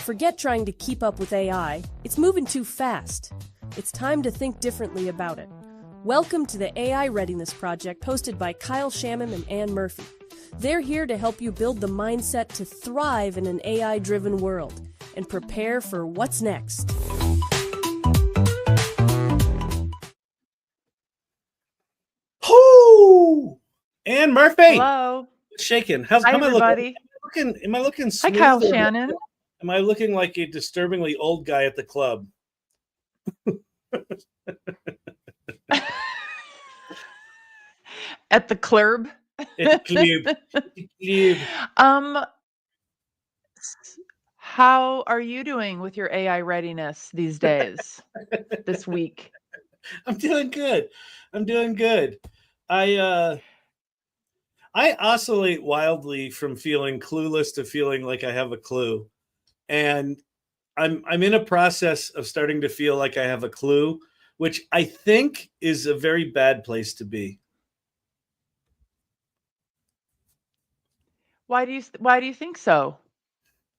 Forget trying to keep up with AI. It's moving too fast. It's time to think differently about it. Welcome to the AI Readiness Project, hosted by 𝗪𝗲 and 𝗪𝗵𝘆. They're here to help you build the mindset to thrive in an AI-driven world and prepare for what's next. Oh, 𝗪𝗵𝘆. Hello. Shaking. Hi, everybody. Am I looking Hi, smooth? Kyle Shannon. Am I looking like a disturbingly old guy at the club? At the club. Club. How are you doing with your AI readiness these days, this week? I'm doing good. I oscillate wildly from feeling clueless to feeling like I have a clue. And I'm in a process of starting to feel like I have a clue, which I think is a very bad place to be. Why do you think so?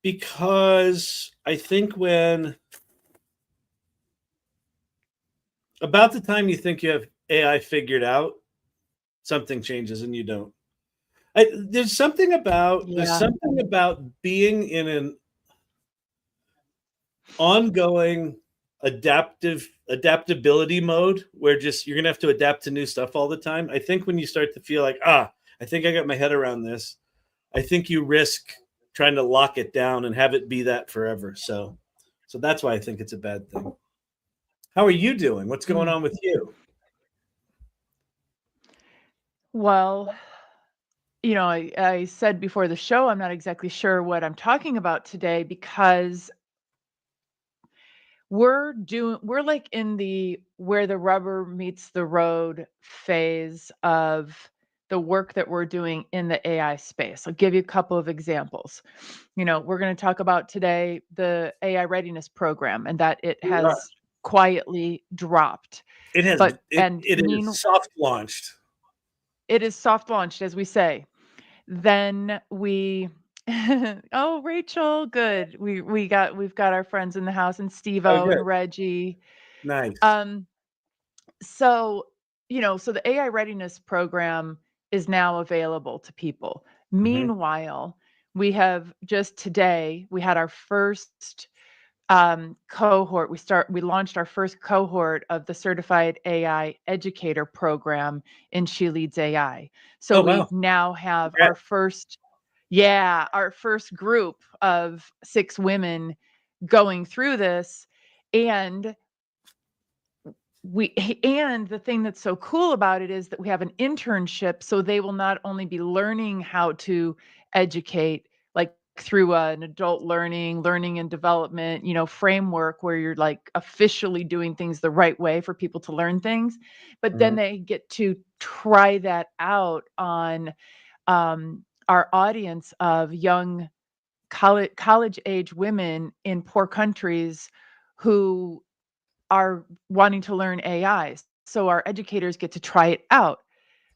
Because I think when about the time you think you have AI figured out, something changes and you don't. There's something about being in an ongoing adaptability mode where just you're gonna have to adapt to new stuff all the time. I think when you start to feel like, I think I got my head around this, I think you risk trying to lock it down and have it be that forever. So that's why I think it's a bad thing. How are you doing? What's going on with you? Well, you know, I said before the show, I'm not exactly sure what I'm talking about today because we're like in the where the rubber meets the road phase of the work that we're doing in the AI space. I'll give you a couple of examples. You know, we're going to talk about today the AI Readiness Program and that it has quietly dropped. It has, but it is soft launched. It is soft launched, as we say. Then we oh, Rachel, good. We've got our friends in the house, and Steve-O and Reggie. Nice. So, you know, so the AI Readiness Program is now available to people. Meanwhile, we have just today, we had our first cohort. We launched our first cohort of the Certified AI Educator Program in 𝗪𝗍𝗂𝘃. So we now have our first group of 6 women going through this. And the thing that's so cool about it is that we have an internship, so they will not only be learning how to educate like through an adult learning and development, you know, framework where you're like officially doing things the right way for people to learn things, but then they get to try that out on our audience of young college age women in poor countries who are wanting to learn AI. So our educators get to try it out.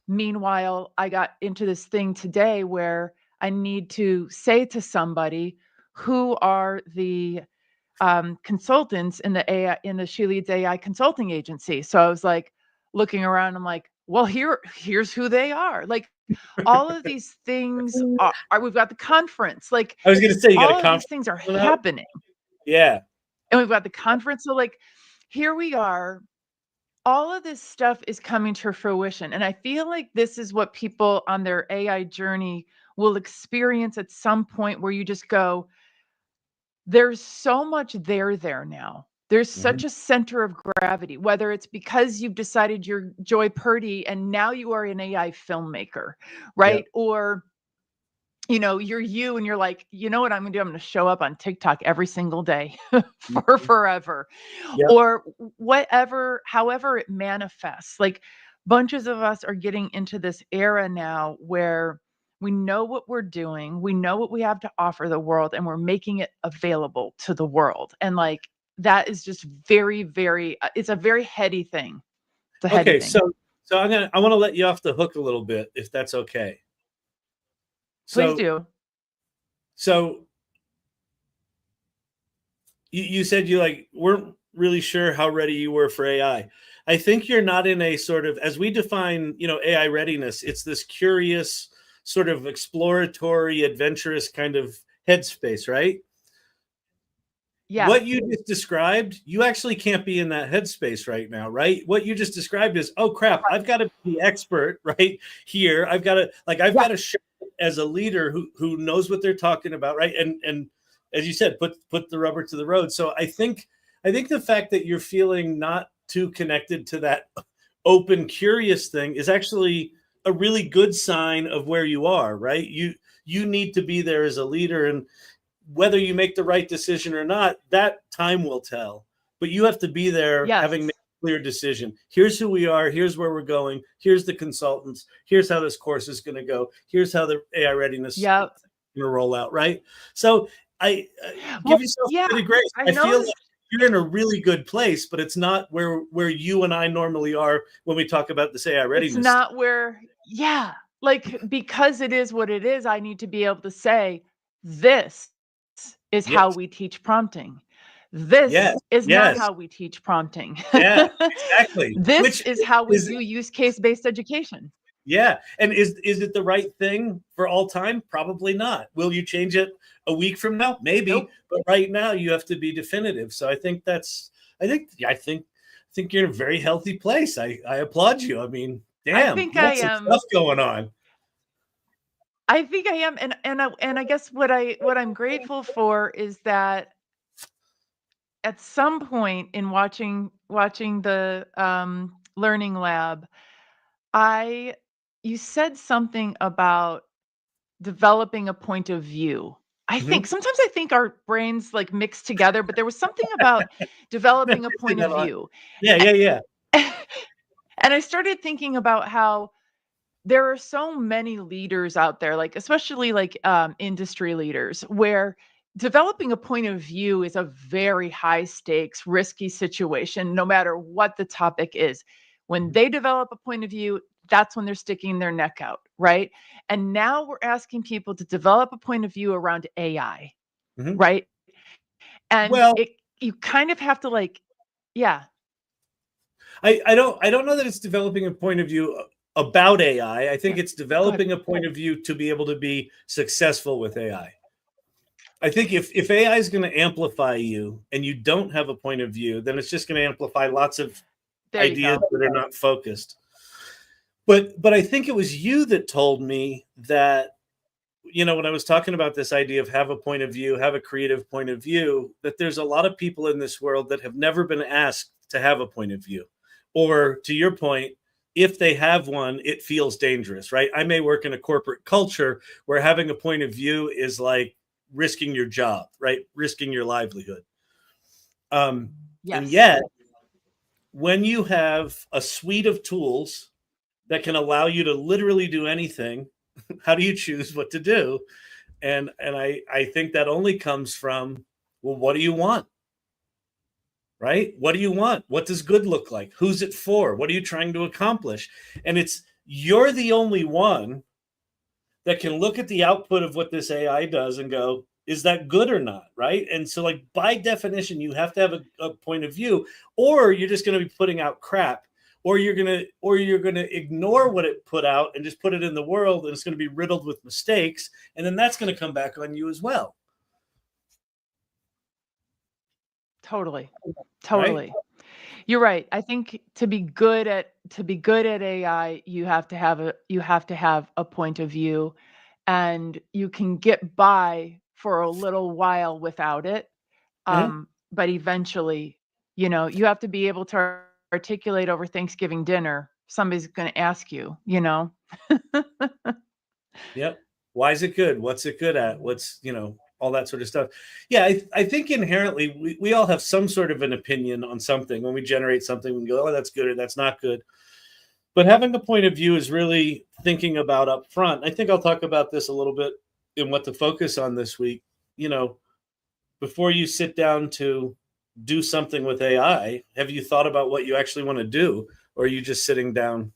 Meanwhile, I got into this thing today where I need to say to somebody who are the consultants in the 𝗪𝗍𝗂𝘃 consulting agency. So I was like looking around. I'm like, well, here's who they are. Like all of these things are we've got the conference. Like I was going to say, you got a conference. These things are happening. Yeah. And we've got the conference. So like, here we are. All of this stuff is coming to fruition. And I feel like this is what people on their AI journey will experience at some point where you just go, there's so much there now. There's such a center of gravity, whether it's because you've decided you're 𝗪𝗪𝘃 and now you are an AI filmmaker, right? Or you know, you and you're like, you know what I'm gonna do? I'm gonna show up on TikTok every single day for forever. Or whatever, however it manifests. Like bunches of us are getting into this era now where we know what we're doing, we know what we have to offer the world, and we're making it available to the world. And like that is just very, very it's a very heady thing. It's a heady thing. So I want to let you off the hook a little bit, if that's okay. Please do. So you said you like weren't really sure how ready you were for AI. I think you're not in a sort of, as we define, AI readiness, it's this curious, sort of exploratory, adventurous kind of headspace, right? Yeah. What you just described, you actually can't be in that headspace right now, right? What you just described is, oh crap, I've got to be expert right here. I've got to show as a leader who knows what they're talking about, right? And as you said, put the rubber to the road. So I think the fact that you're feeling not too connected to that open, curious thing is actually a really good sign of where you are, right? You need to be there as a leader, and whether you make the right decision or not, that time will tell. But you have to be there, having made a clear decision. Here's who we are. Here's where we're going. Here's the consultants. Here's how this course is going to go. Here's how the AI readiness is going to roll out, right? So I give yourself a bit of grace. I feel like you're in a really good place, but it's not where you and I normally are when we talk about this AI readiness. It's not where, like, because it is what it is, I need to be able to say, this is how we teach prompting. This is not how we teach prompting. Yeah, exactly. This is how we do use case-based education. Yeah. And is it the right thing for all time? Probably not. Will you change it a week from now? Maybe. Nope. But right now you have to be definitive. So I think you're in a very healthy place. I applaud you. I mean, damn, I think I am. Stuff going on. I think I am. And I guess what I'm grateful for is that at some point in watching the learning lab, you said something about developing a point of view. I think sometimes I think our brains like mix together, but there was something about developing a point of view. Yeah. And I started thinking about how there are so many leaders out there, like especially like industry leaders, where developing a point of view is a very high stakes, risky situation, no matter what the topic is. When they develop a point of view, that's when they're sticking their neck out, right? And now we're asking people to develop a point of view around AI, right? And you kind of have to like, I don't know that it's developing a point of view about AI. I think it's developing a point of view to be able to be successful with AI. I think if AI is going to amplify you and you don't have a point of view, then it's just going to amplify lots of ideas that are not focused. But I think it was you that told me that, when I was talking about this idea of have a point of view, have a creative point of view, that there's a lot of people in this world that have never been asked to have a point of view. Or to your point, if they have one, it feels dangerous, right? I may work in a corporate culture where having a point of view is like risking your job, right? Risking your livelihood. And yet, when you have a suite of tools that can allow you to literally do anything, how do you choose what to do? And I think that only comes from, well, what do you want? Right? What do you want? What does good look like? Who's it for? What are you trying to accomplish? And you're the only one that can look at the output of what this AI does and go, is that good or not? Right? And so like by definition, you have to have a point of view, or you're just going to be putting out crap, or you're going to ignore what it put out and just put it in the world, and it's going to be riddled with mistakes. And then that's going to come back on you as well. Totally. Right? You're right. I think to be good at AI, you have to have a point of view, and you can get by for a little while without it. But eventually, you have to be able to articulate over Thanksgiving dinner. Somebody's going to ask you, Yep. Why is it good? What's it good at? What's, all that sort of stuff. Yeah, I think inherently we all have some sort of an opinion on something. When we generate something, we go, oh, that's good or that's not good. But having a point of view is really thinking about up front. I think I'll talk about this a little bit in what to focus on this week. Before you sit down to do something with AI, have you thought about what you actually want to do? Or are you just sitting down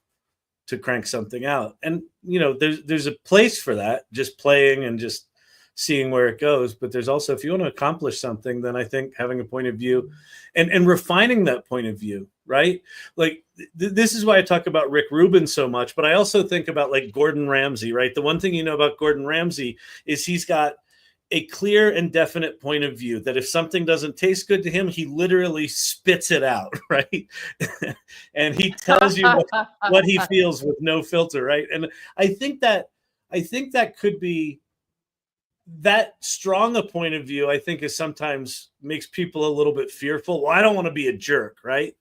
to crank something out? And, there's a place for that, just playing and just seeing where it goes. But there's also, if you want to accomplish something, then I think having a point of view and refining that point of view, right? Like this is why I talk about Rick Rubin so much, but I also think about like Gordon Ramsay, right? The one thing you know about Gordon Ramsay is he's got a clear and definite point of view that if something doesn't taste good to him, he literally spits it out, right? And he tells you what he feels with no filter, right? And I think that could be that strong a point of view. I think is sometimes makes people a little bit fearful. Well, I don't want to be a jerk, right?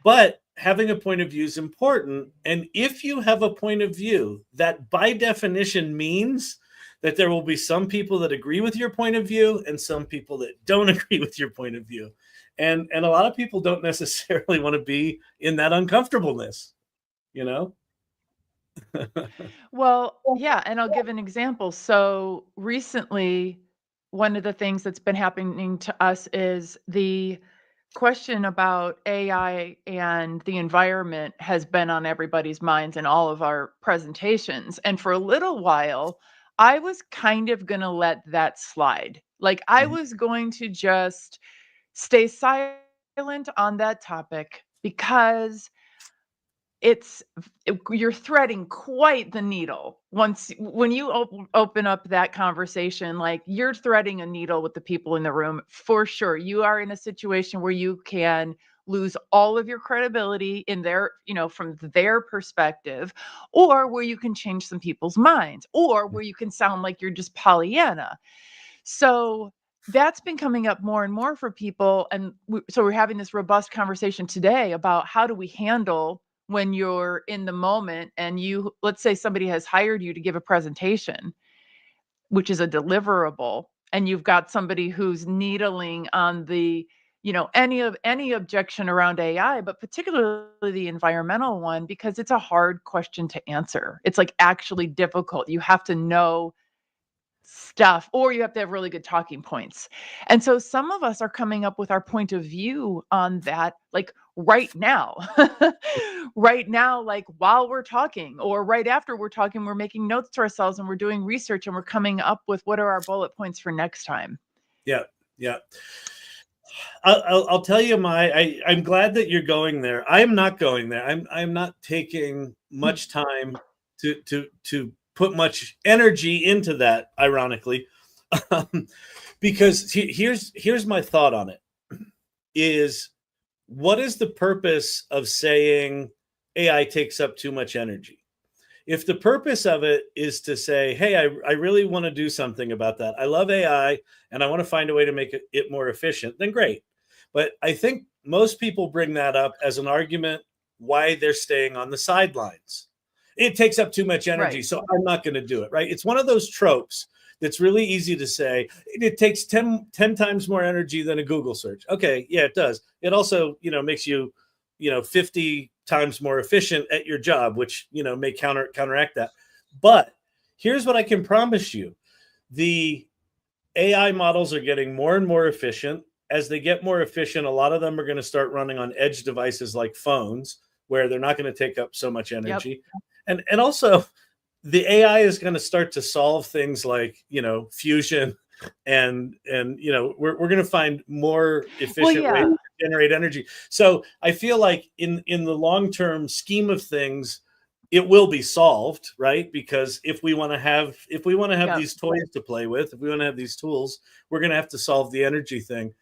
But having a point of view is important. And if you have a point of view, that by definition means that there will be some people that agree with your point of view and some people that don't agree with your point of view. And a lot of people don't necessarily want to be in that uncomfortableness, you know? Well, yeah, and I'll give an example. So recently, one of the things that's been happening to us is the question about AI and the environment has been on everybody's minds in all of our presentations. And for a little while, I was kind of going to let that slide. Like I was going to just stay silent on that topic because you're threading quite the needle when you open up that conversation. Like you're threading a needle with the people in the room for sure. You are in a situation where you can lose all of your credibility in their, from their perspective, or where you can change some people's minds, or where you can sound like you're just Pollyanna. So that's been coming up more and more for people. And so we're having this robust conversation today about how do we handle when you're in the moment and let's say somebody has hired you to give a presentation, which is a deliverable, and you've got somebody who's needling on the, any objection around AI, but particularly the environmental one, because it's a hard question to answer. It's like actually difficult. You have to know stuff, or you have to have really good talking points. And so some of us are coming up with our point of view on that, like right now, right now, like while we're talking, or right after we're talking, we're making notes to ourselves and we're doing research and we're coming up with what are our bullet points for next time. Yeah. Yeah. I'll tell you I'm glad that you're going there. I am not going there. I'm not taking much time to put much energy into that, ironically, because here's my thought on it is, what is the purpose of saying AI takes up too much energy? If the purpose of it is to say, hey, I really want to do something about that. I love AI and I want to find a way to make it more efficient, then great. But I think most people bring that up as an argument why they're staying on the sidelines. It takes up too much energy, right, so I'm not going to do it, right? It's one of those tropes that's really easy to say. It takes 10 times more energy than a Google search. Okay, yeah, it does. It also, makes you, 50 times more efficient at your job, which, may counteract that. But here's what I can promise you. The AI models are getting more and more efficient. As they get more efficient, a lot of them are going to start running on edge devices like phones, where they're not going to take up so much energy. Yep. And also the AI is going to start to solve things like, fusion and we're going to find more efficient ways to generate energy. So I feel like in the long-term scheme of things, it will be solved, right? Because if we want to have these toys to play with, if we want to have these tools, we're going to have to solve the energy thing.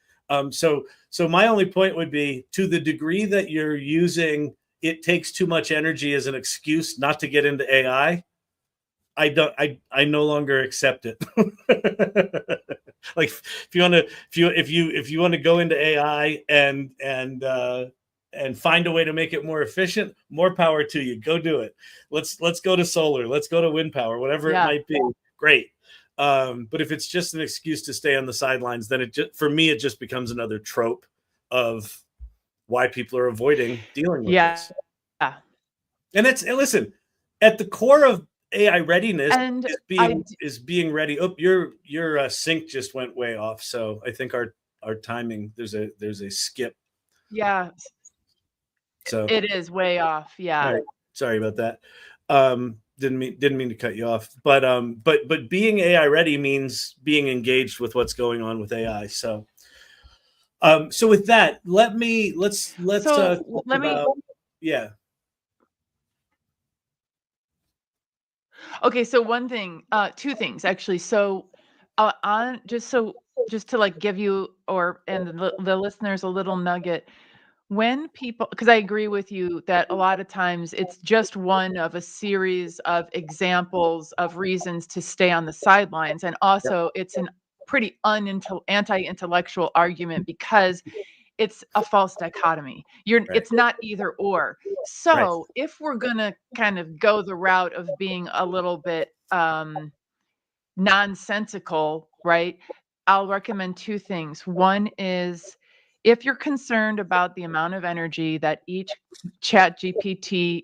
So my only point would be, to the degree that you're using it takes too much energy as an excuse not to get into AI, I no longer accept it. Like if you want to go into AI and find a way to make it more efficient, more power to you. Go do it. Let's go to solar. Let's go to wind power, whatever it might be. Great. But if it's just an excuse to stay on the sidelines, then for me, it just becomes another trope of why people are avoiding dealing with this. And listen, at the core of AI readiness is being ready. Oh, your sync just went way off. So I think our timing, there's a skip. Yeah. So it is way off. Yeah. Right. Sorry about that. Didn't mean to cut you off, but being AI ready means being engaged with what's going on with AI. So so with that, let's talk about yeah. Okay, so one thing, two things actually. So on just to like give you and the listeners a little nugget. When people, because I agree with you that a lot of times it's just one of a series of examples of reasons to stay on the sidelines. And also it's an pretty anti-intellectual argument because it's a false dichotomy. It's not either or. So if we're going to kind of go the route of being a little bit nonsensical, right? I'll recommend two things. One is, if you're concerned about the amount of energy that each ChatGPT,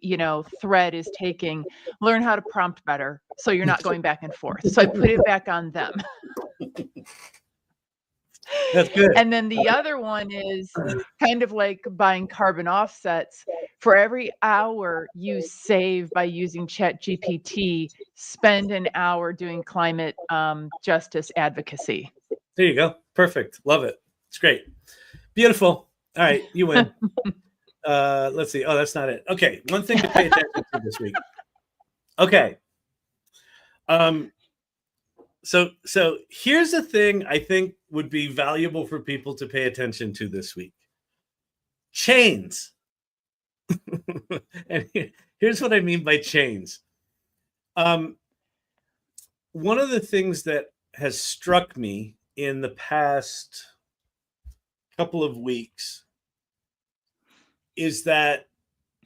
thread is taking, learn how to prompt better so you're not going back and forth. So I put it back on them. That's good. And then the other one is kind of like buying carbon offsets. For every hour you save by using ChatGPT, spend an hour doing climate justice advocacy. There you go. Perfect. Love it. It's great. Beautiful. All right, you win. Let's see. Oh, that's not it. Okay, one thing to pay attention to this week. Okay. So here's the thing I think would be valuable for people to pay attention to this week. Chains. And here's what I mean by chains. One of the things that has struck me in the past couple of weeks is that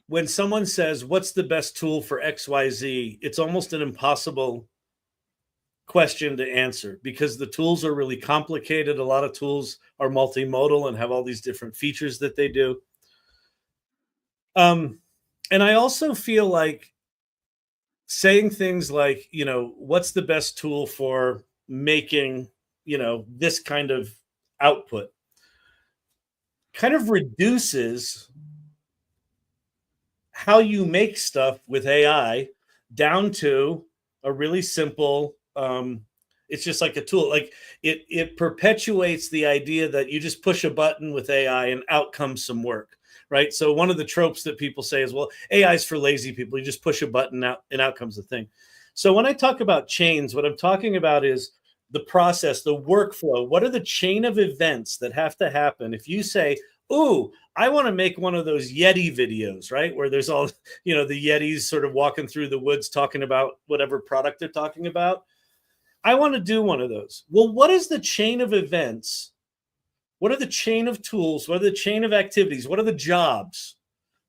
when someone says, what's the best tool for XYZ, it's almost an impossible question to answer because the tools are really complicated. A lot of tools are multimodal and have all these different features that they do. And I also feel like saying things like, what's the best tool for making, this kind of output kind of reduces how you make stuff with AI down to a really simple, it's just like a tool. Like it perpetuates the idea that you just push a button with AI and out comes some work, right? So one of the tropes that people say is, well, AI is for lazy people. You just push a button out and out comes the thing. So when I talk about chains, what I'm talking about is the process, the workflow. What are the chain of events that have to happen? If you say, ooh, I want to make one of those Yeti videos, right? Where there's all, the Yetis sort of walking through the woods talking about whatever product they're talking about. I want to do one of those. Well, what is the chain of events? What are the chain of tools? What are the chain of activities? What are the jobs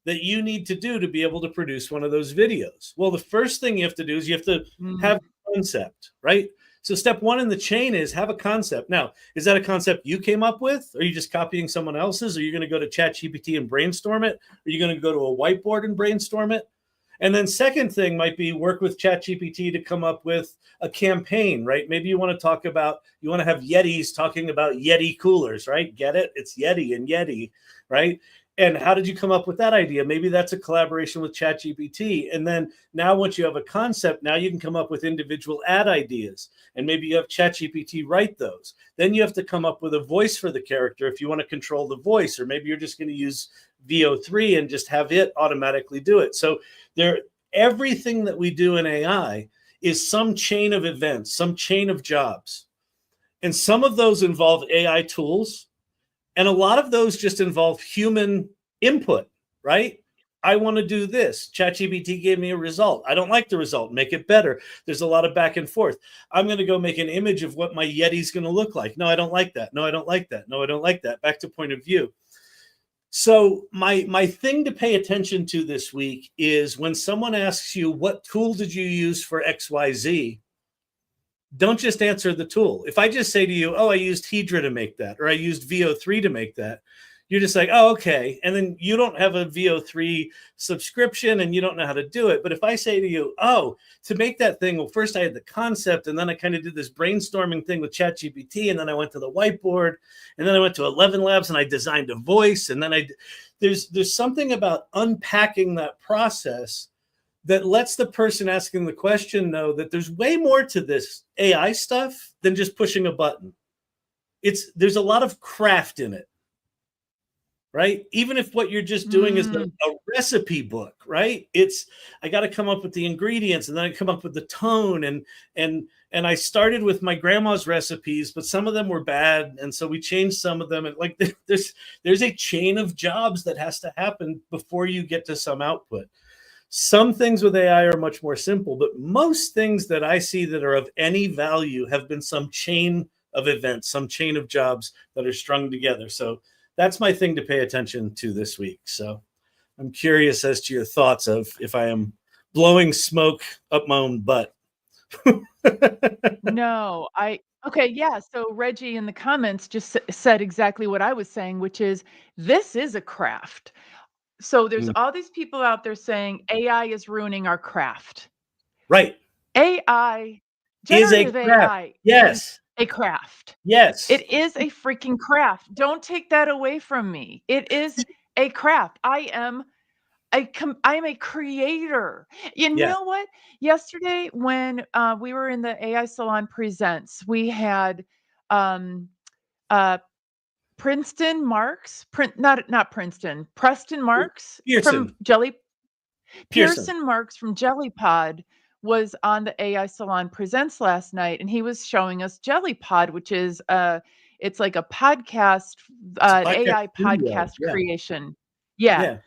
that you need to do to be able to produce one of those videos? Well, the first thing you have to do is you have to have a concept, right? So step one in the chain is have a concept. Now, is that a concept you came up with? Are you just copying someone else's? Are you going to go to ChatGPT and brainstorm it? Are you going to go to a whiteboard and brainstorm it? And then second thing might be work with ChatGPT to come up with a campaign, right? Maybe you want to talk about, you want to have Yetis talking about Yeti coolers, right? Get it? It's Yeti and Yeti, right? And how did you come up with that idea? Maybe that's a collaboration with ChatGPT. And then now once you have a concept, now you can come up with individual ad ideas. And maybe you have ChatGPT write those. Then you have to come up with a voice for the character if you want to control the voice, or maybe you're just going to use VO3 and just have it automatically do it. So everything that we do in AI is some chain of events, some chain of jobs. And some of those involve AI tools. And a lot of those just involve human input, right? I want to do this. ChatGPT gave me a result. I don't like the result. Make it better. There's a lot of back and forth. I'm going to go make an image of what my Yeti is going to look like. No, I don't like that. No, I don't like that. No, I don't like that. Back to point of view. So my thing to pay attention to this week is when someone asks you, what tool did you use for XYZ? Don't just answer the tool. If I just say to you, oh, I used Hydra to make that, or I used VO3 to make that, you're just like, oh, okay. And then you don't have a VO3 subscription and you don't know how to do it. But if I say to you, oh, to make that thing, well, first I had the concept and then I kind of did this brainstorming thing with ChatGPT and then I went to the whiteboard and then I went to 11 Labs and I designed a voice. And then there's something about unpacking that process that lets the person asking the question know that there's way more to this AI stuff than just pushing a button. There's a lot of craft in it, right? Even if what you're just doing is a recipe book, right? I got to come up with the ingredients, and then I come up with the tone, and I started with my grandma's recipes, but some of them were bad, and so we changed some of them. And like there's a chain of jobs that has to happen before you get to some output. Some things with AI are much more simple, but most things that I see that are of any value have been some chain of events, some chain of jobs that are strung together. So that's my thing to pay attention to this week. So I'm curious as to your thoughts of if I am blowing smoke up my own butt. No, okay, yeah. So Reggie in the comments just said exactly what I was saying, which is this is a craft. So there's all these people out there saying AI is ruining our craft. Right. AI, Is a generative craft. AI Yes. is a craft. Yes. It is a freaking craft. Don't take that away from me. It is a craft. I am a creator. You Yeah. know what? Yesterday when we were in the AI Salon Presents, we had Preston Marks from Pearson Marks from jellypod was on the AI Salon Presents last night, and he was showing us jellypod, which is it's like a podcast, AI podcast creation. Yeah.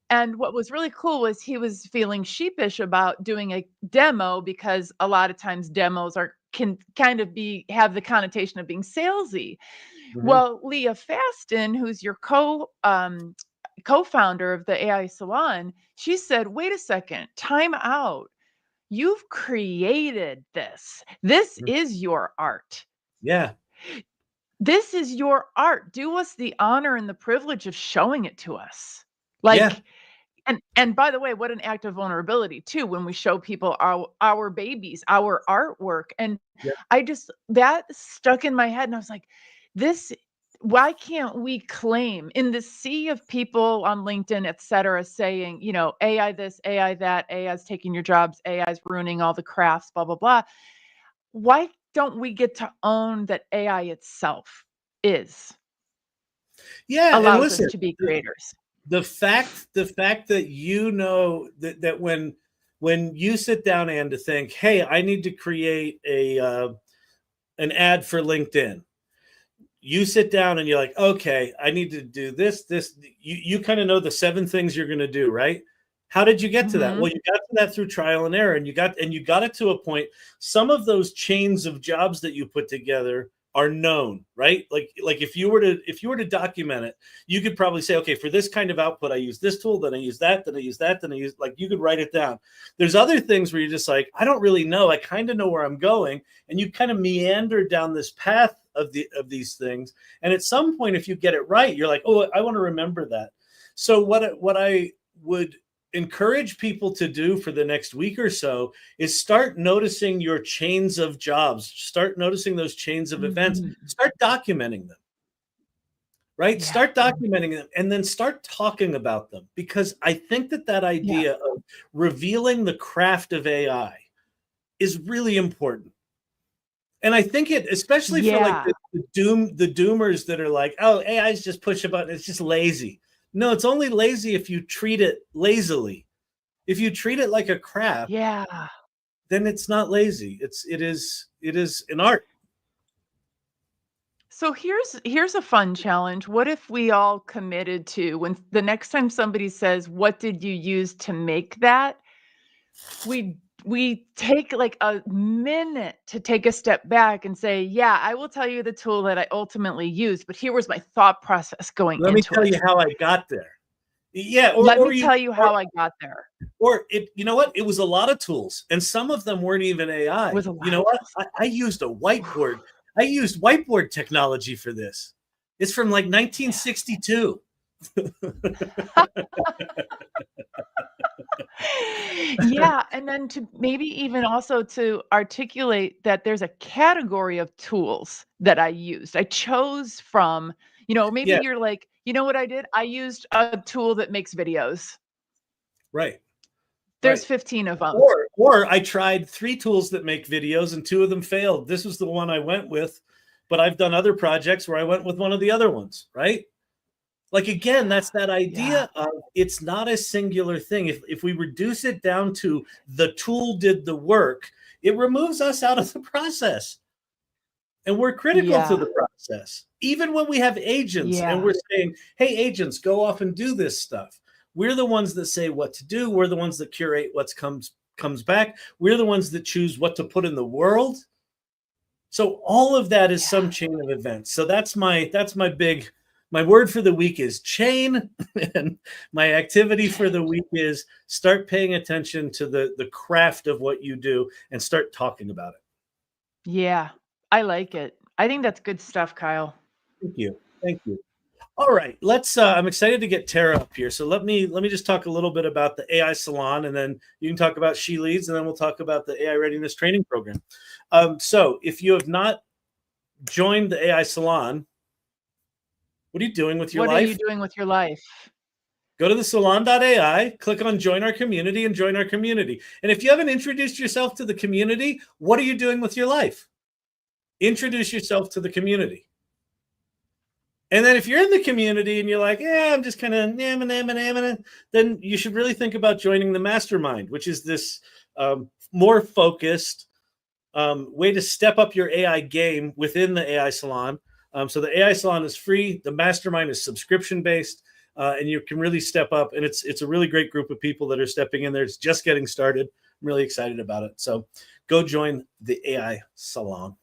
And what was really cool was he was feeling sheepish about doing a demo because a lot of times demos can kind of have the connotation of being salesy. Well, 𝗪𝗵𝘆 who's your co-founder of the AI Salon, she said, wait a second, time out. You've created this. This is your art. Yeah. This is your art. Do us the honor and the privilege of showing it to us. Like, and by the way, what an act of vulnerability too, when we show people our babies, our artwork. And that stuck in my head, and I was like, why can't we claim in the sea of people on LinkedIn, et cetera, saying, AI this, AI that, AI is taking your jobs, AI is ruining all the crafts, blah, blah, blah. Why don't we get to own that AI itself allows us to be creators? The fact that that when you sit down and to think, hey, I need to create an ad for LinkedIn. You sit down and you're like, okay, I need to do this. You kind of know the 7 things you're going to do, right? How did you get to that? Well, you got to that through trial and error, and you got it to a point. Some of those chains of jobs that you put together are known, right? Like if you were to document it, you could probably say, okay, for this kind of output, I use this tool, then I use that, then I use that, then I use, like, you could write it down. There's other things where you're just like, I don't really know. I kind of know where I'm going. And you kind of meander down this path of these things. And at some point, if you get it right, you're like, oh, I want to remember that. So what I would encourage people to do for the next week or so is start noticing your chains of jobs, start noticing those chains of events, start documenting them, right? Start documenting them, and then start talking about them, because I think that idea of revealing the craft of AI is really important. And I think it, especially for like the doomers that are like, oh, AI is just push a button, it's just lazy. No, it's only lazy if you treat it lazily. If you treat it like a craft, then it's not lazy. It is an art. So here's a fun challenge. What if we all committed to, when the next time somebody says, what did you use to make that? We take like a minute to take a step back and say, yeah, I will tell you the tool that I ultimately used, but here was my thought process going into it. Let me tell you how I got there. Yeah. Let me tell you how I got there. Or you know what? It was a lot of tools, and some of them weren't even AI. You know what? I used a whiteboard. I used whiteboard technology for this. It's from like 1962. Yeah, and then to maybe even also to articulate that there's a category of tools that I used. I chose from, maybe you're like, you know what I did? I used a tool that makes videos. Right. There's 15 of them. Or I tried 3 tools that make videos and 2 of them failed. This was the one I went with, but I've done other projects where I went with one of the other ones, right? Like, again, that's that idea of it's not a singular thing. If we reduce it down to the tool did the work, it removes us out of the process. And we're critical to the process. Even when we have agents and we're saying, hey, agents, go off and do this stuff. We're the ones that say what to do. We're the ones that curate what comes back. We're the ones that choose what to put in the world. So all of that is some chain of events. So that's my word for the week is chain. And my activity for the week is start paying attention to the craft of what you do and start talking about it. Yeah, I like it. I think that's good stuff, Kyle. Thank you. Thank you. All right, let's. I'm excited to get Tara up here. So let me just talk a little bit about the AI Salon, and then you can talk about She Leads, and then we'll talk about the AI Readiness Training Program. So if you have not joined the AI Salon, what are you doing with your life? What are you doing with your life? Go to the salon.ai, click on Join Our Community, and join our community. And if you haven't introduced yourself to the community, what are you doing with your life? Introduce yourself to the community. And then if you're in the community and you're like, yeah, I'm just kind of then you should really think about joining the mastermind, which is this more focused way to step up your AI game within the AI Salon. So the AI Salon is free. The mastermind is subscription-based, and you can really step up. And it's a really great group of people that are stepping in there. It's just getting started. I'm really excited about it. So go join the AI Salon.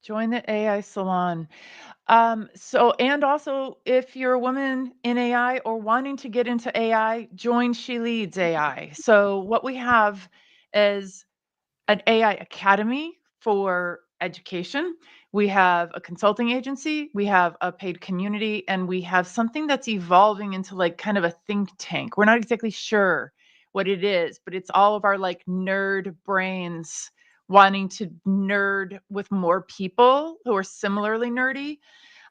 Join the AI Salon. And also, if you're a woman in AI or wanting to get into AI, join She Leads AI. So what we have is an AI academy for education. We have a consulting agency, we have a paid community, and we have something that's evolving into like kind of a think tank. We're not exactly sure what it is, but it's all of our like nerd brains wanting to nerd with more people who are similarly nerdy.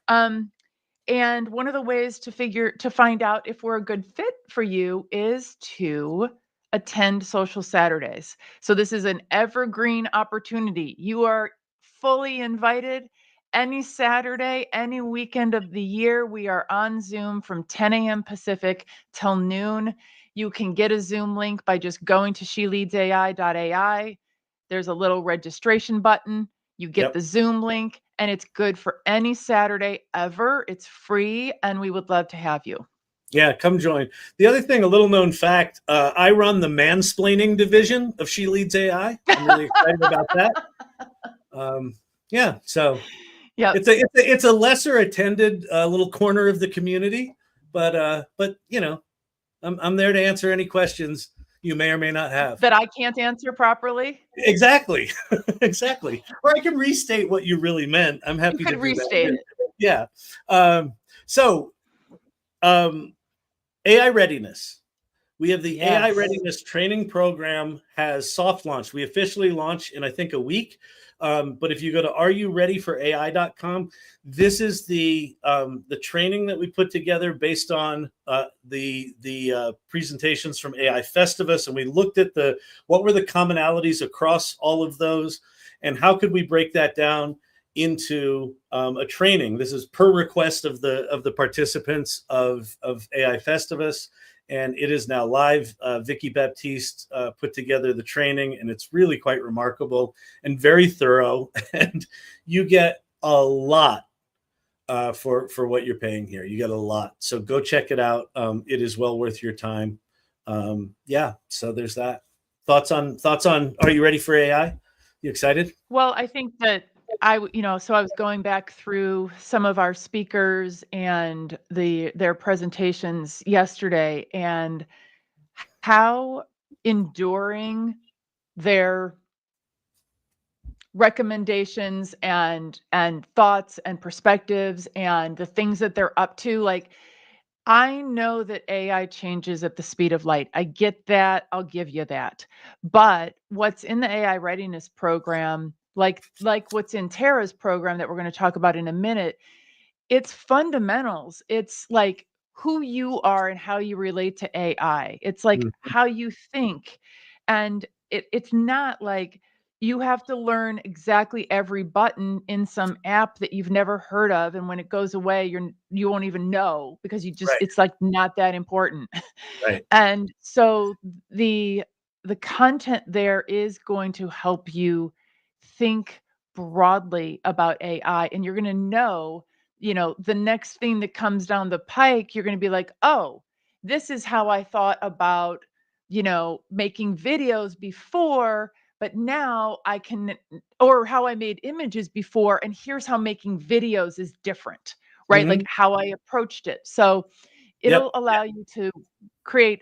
And one of the ways to find out if we're a good fit for you is to attend Social Saturdays. So this is an evergreen opportunity. You are fully invited any Saturday, any weekend of the year. We are on Zoom from 10 a.m. Pacific till noon. You can get a Zoom link by just going to sheleadsai.ai. There's a little registration button. You get the Zoom link, and it's good for any Saturday ever. It's free, and we would love to have you. Yeah, come join. The other thing, a little known fact, I run the mansplaining division of She Leads AI. I'm really excited about that. Yeah, so it's a lesser attended little corner of the community, but you know, I'm there to answer any questions you may or may not have that I can't answer properly. Exactly. Exactly. Or I can restate what you really meant. I'm happy you to could restate it. Yeah. AI Readiness. We have the AI Readiness Training Program has soft launched. We officially launch in, I think, a week. But if you go to areyoureadyforai.com, this is the training that we put together based on the presentations from AI Festivus, and we looked at what were the commonalities across all of those, and how could we break that down into a training. This is per request of the participants of AI Festivus. And it is now live. 𝗪𝗵𝘆 𝗧𝘂𝗍 put together the training, and it's really quite remarkable and very thorough. And you get a lot for what you're paying here. You get a lot. So go check it out. It is well worth your time. Yeah. So there's that. Thoughts on? Are you ready for AI? You excited? Well, I think that so I was going back through some of our speakers and their presentations yesterday, and how enduring their recommendations and thoughts and perspectives and the things that they're up to. Like, I know that AI changes at the speed of light. I get that. I'll give you that. But what's in the AI Readiness Program, like what's in Tara's program that we're going to talk about in a minute, it's fundamentals. It's like who you are and how you relate to AI. It's like how you think. And it's not like you have to learn exactly every button in some app that you've never heard of. And when it goes away, you won't even know, because Right. it's like not that important. Right. And so the content there is going to help you think broadly about AI, and you're going to know, the next thing that comes down the pike, you're going to be like, oh, this is how I thought about, making videos before, but now I can, or how I made images before, and here's how making videos is different, right? Like how I approached it. So Yep. it'll allow you to create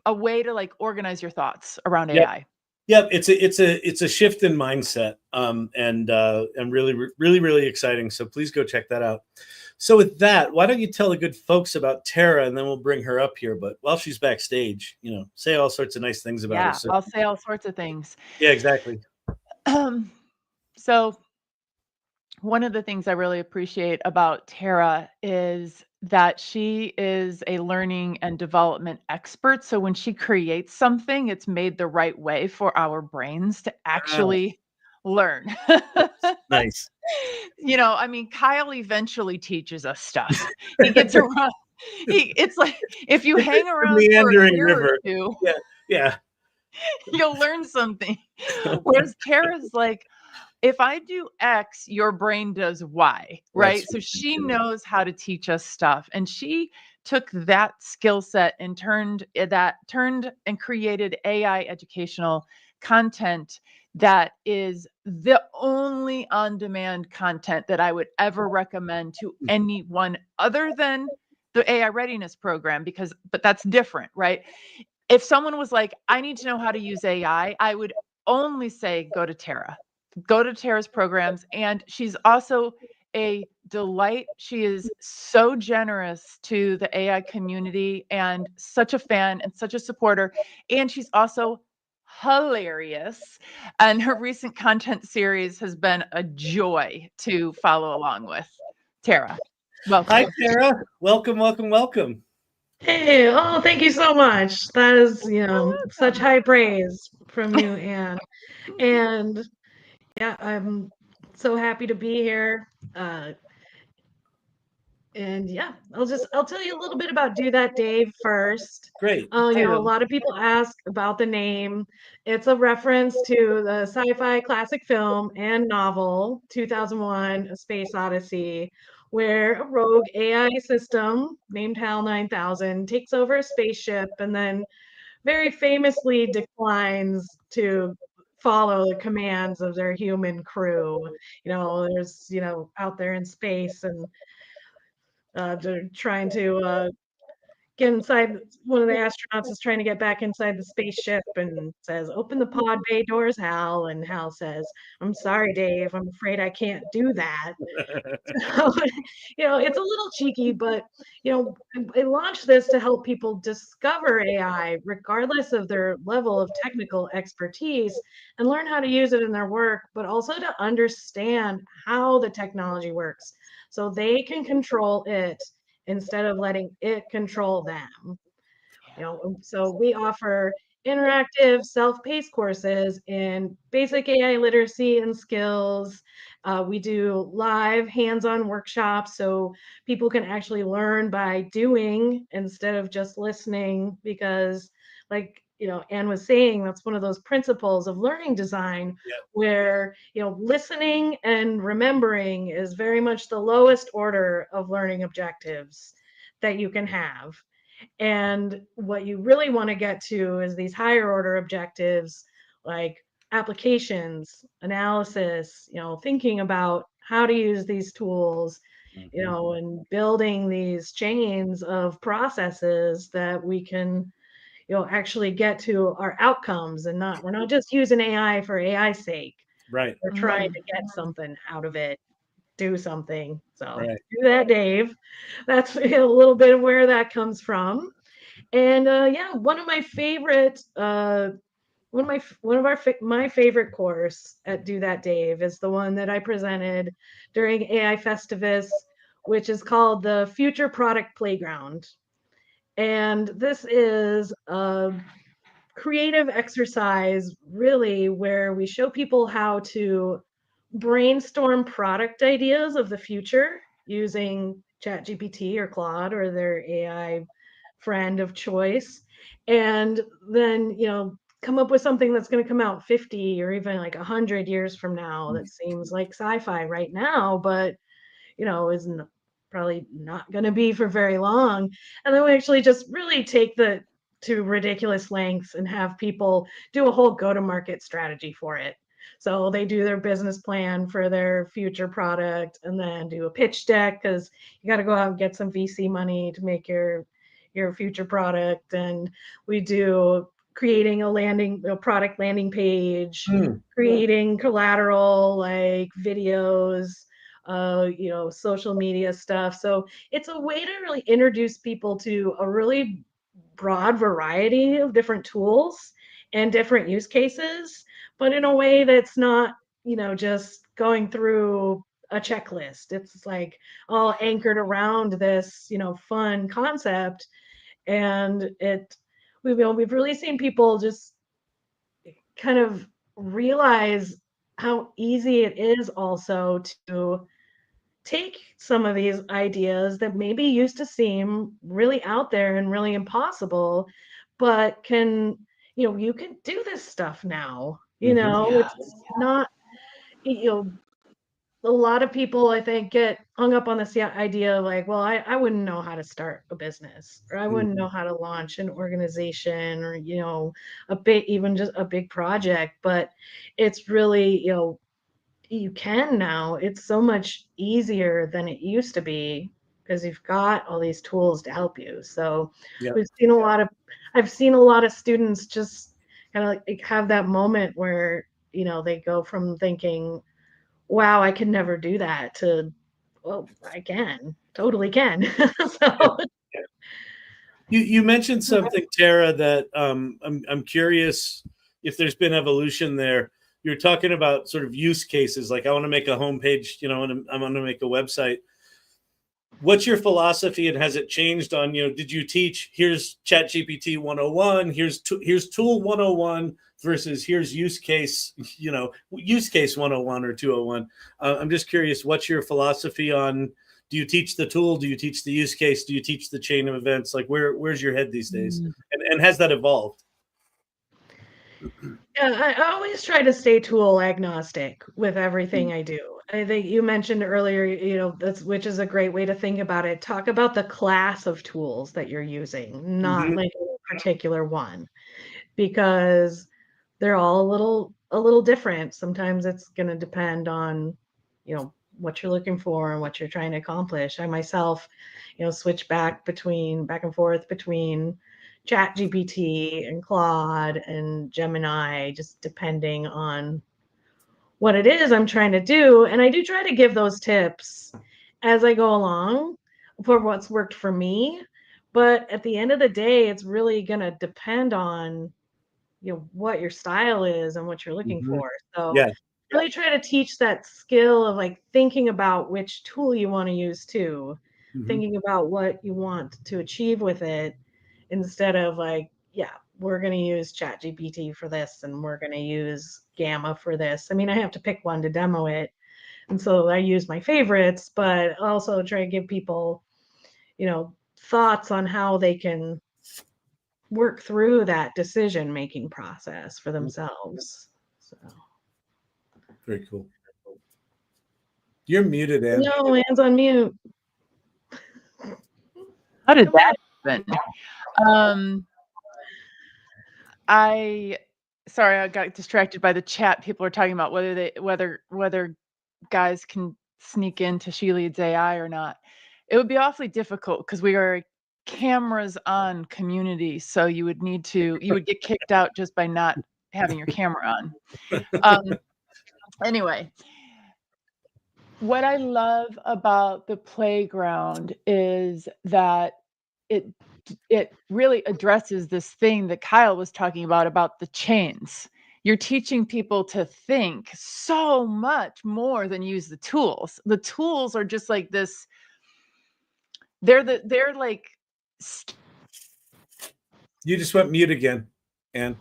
a way to like organize your thoughts around Yep. AI. Yep. It's a shift in mindset. And really exciting. So please go check that out. So with that, why don't you tell the good folks about Tara, and then we'll bring her up here. But while she's backstage, say all sorts of nice things about her. Yeah, So, I'll say all sorts of things. yeah, exactly. So one of the things I really appreciate about Tara is that she is a learning and development expert. So when she creates something, it's made the right way for our brains to actually learn. Nice. I mean, Kyle eventually teaches us stuff. He gets around. It's like if you hang around for a Meandering year river. or two, Yeah. you'll learn something. Whereas Tara's like, if I do X, your brain does Y, right? That's So she knows how to teach us stuff. And she took that skill set and turned and created AI educational content that is the only on-demand content that I would ever recommend to anyone other than the AI Readiness Program, but that's different, right? If someone was like, I need to know how to use AI, I would only say, go to Tara's programs. And she's also a delight. She is so generous to the AI community and such a fan and such a supporter. And she's also hilarious. And her recent content series has been a joy to follow along with. Tara, welcome. Hi, Tara. Welcome. Hey, oh, thank you so much. That is, such high praise from you, Anne. And yeah, I'm so happy to be here. And yeah, I'll tell you a little bit about Do That Dave first. Great. A lot of people ask about the name. It's a reference to the sci-fi classic film and novel 2001: A Space Odyssey, where a rogue AI system named HAL 9000 takes over a spaceship and then very famously declines to follow the commands of their human crew. There's, out there in space, and they're trying to get inside. One of the astronauts is trying to get back inside the spaceship and says, "Open the pod bay doors, Hal." And Hal says, "I'm sorry, Dave. I'm afraid I can't do that." So, it's a little cheeky, but, I launched this to help people discover AI, regardless of their level of technical expertise, and learn how to use it in their work, but also to understand how the technology works so they can control it instead of letting it control them. So we offer interactive self-paced courses in basic AI literacy and skills. We do live hands-on workshops so people can actually learn by doing instead of just listening, because like Anne was saying, that's one of those principles of learning design where listening and remembering is very much the lowest order of learning objectives that you can have. And what you really want to get to is these higher order objectives, like applications, analysis, thinking about how to use these tools, and building these chains of processes that we can, actually get to our outcomes, and we're not just using AI for AI's sake. Right. We're trying to get something out of it, do something. So Right. Do That Dave. That's a little bit of where that comes from. And one of my favorite my favorite course at Do That Dave is the one that I presented during AI Festivus, which is called the Future Product Playground. And this is a creative exercise, really, where we show people how to brainstorm product ideas of the future using ChatGPT or Claude or their AI friend of choice. And then, come up with something that's going to come out 50 or even like 100 years from now that seems like sci-fi right now, but is probably not going to be for very long. And then we actually just really take the to ridiculous lengths and have people do a whole go-to-market strategy for it. So they do their business plan for their future product and then do a pitch deck, because you got to go out and get some VC money to make your future product. And we do creating a product landing page, creating collateral like videos, social media stuff. So it's a way to really introduce people to a really broad variety of different tools and different use cases, but in a way that's not, just going through a checklist. It's like all anchored around this, fun concept. And we've really seen people just kind of realize how easy it is also to take some of these ideas that maybe used to seem really out there and really impossible, but you can do this stuff now. It's not, a lot of people, I think, get hung up on this idea of like, well, I wouldn't know how to start a business, or I wouldn't know how to launch an organization, or, even just a big project. But it's really, you can now. It's so much easier than it used to be because you've got all these tools to help you. So I've seen a lot of students just kind of like have that moment where, they go from thinking, wow, I could never do that, to, well, I can, totally can. So You mentioned something, Tara, that I'm curious if there's been evolution there. You're talking about sort of use cases, like I want to make a homepage, and I want to make a website. What's your philosophy, and has it changed on, did you teach, here's ChatGPT 101, here's tool 101 versus here's use case 101 or 201? I'm just curious, what's your philosophy on, do you teach the tool? Do you teach the use case? Do you teach the chain of events? Like where's your head these days? And has that evolved? Yeah, I always try to stay tool agnostic with everything I do. I think you mentioned earlier, which is a great way to think about it. Talk about the class of tools that you're using, not like a particular one, because they're all a little different. Sometimes it's going to depend on, what you're looking for and what you're trying to accomplish. I myself, switch back and forth between ChatGPT and Claude and Gemini, just depending on what it is I'm trying to do. And I do try to give those tips as I go along for what's worked for me. But at the end of the day, it's really going to depend on, what your style is and what you're looking for. So really try to teach that skill of like thinking about which tool you want to use too, thinking about what you want to achieve with it, instead of like, we're going to use ChatGPT for this and we're going to use Gamma for this. I mean, I have to pick one to demo it. And so I use my favorites, but also try to give people, thoughts on how they can work through that decision-making process for themselves. So. Very cool. You're muted, Anne. No, Anne's on mute. How did that happen? Sorry, I got distracted by the chat. People are talking about whether guys can sneak into 𝗪𝗍 𝗧𝘂 or not. It would be awfully difficult because we are a cameras on community, so you would get kicked out just by not having your camera on. Anyway, what I love about the playground is that it really addresses this thing that Kyle was talking about the chains. You're teaching people to think so much more than use the tools. The tools are just like this. They're like You just went mute again, Anne.